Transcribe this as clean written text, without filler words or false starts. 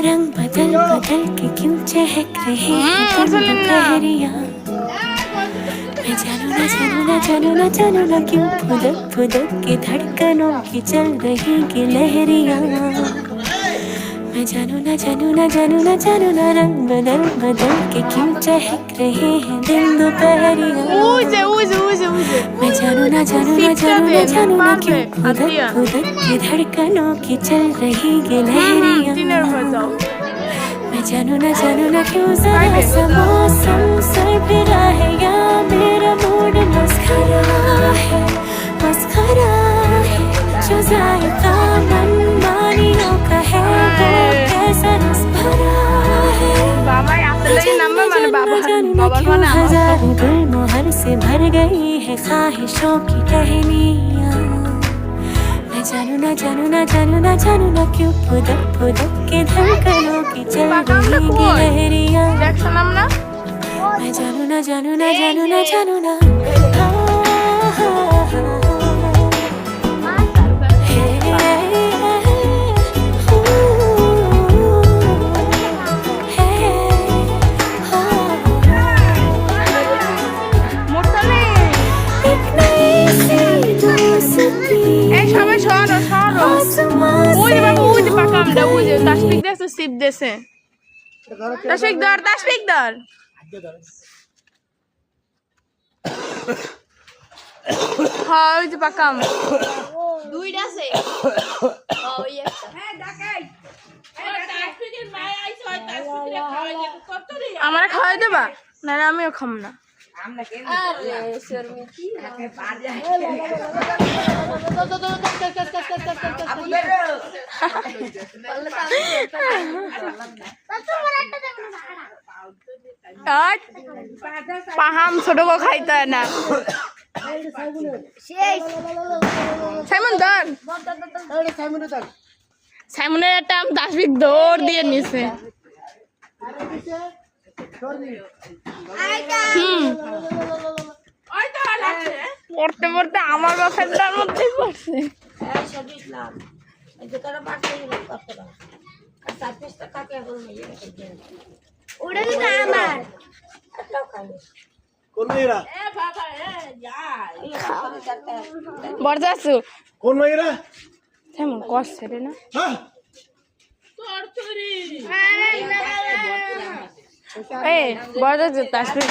रंग बदल बदल के क्यों चहक रहे हैं लहरियां। मैं जानू ना जानू ना जानू ना जानू ना क्यों फुदक फुदक के धड़कनों की चल रही की लहरियां। मैं जानू ना जानू ना जानू ना जानू ना रंग बदल बदल के क्यों चहक रहे हैं दिन दोपहरियां। मैं जानू ना जानू ना जानू ना जानू ना क्यों फुदक फुदक के धड़कनों की चल रही की लहरियां। मैं जानू ना क्यों जरा सा मौसम सर फिरा है या मेरा मूड मस्खरा है जो जायका मनमानियों का है वो कैसा रस भरा है। हजारों गुलमोहर से भर गई है ख्वाहिशों की टहनियां। मैं जानू ना जानू ना जानू ना जानू ना क्यों फुदक फुदक के धड़कनों की चल रही की लहरियां। मैं जानू ना जानू ना जानू ना जानू ना আমার খাওয়াই দেবা না আমিও খাম না। পাহাম ছোট গো খাইতে হয় না। সাইমন ধর সাইমনের একটা আম 10 বিঘ দৌড় দিয়ে নিছে। পড়তে পড়তে আমার বাসার মধ্যে পড়ছে। বরদাসু কোন মেয়েরা তেমন করছে রে না। এই বরদাসু তাসবির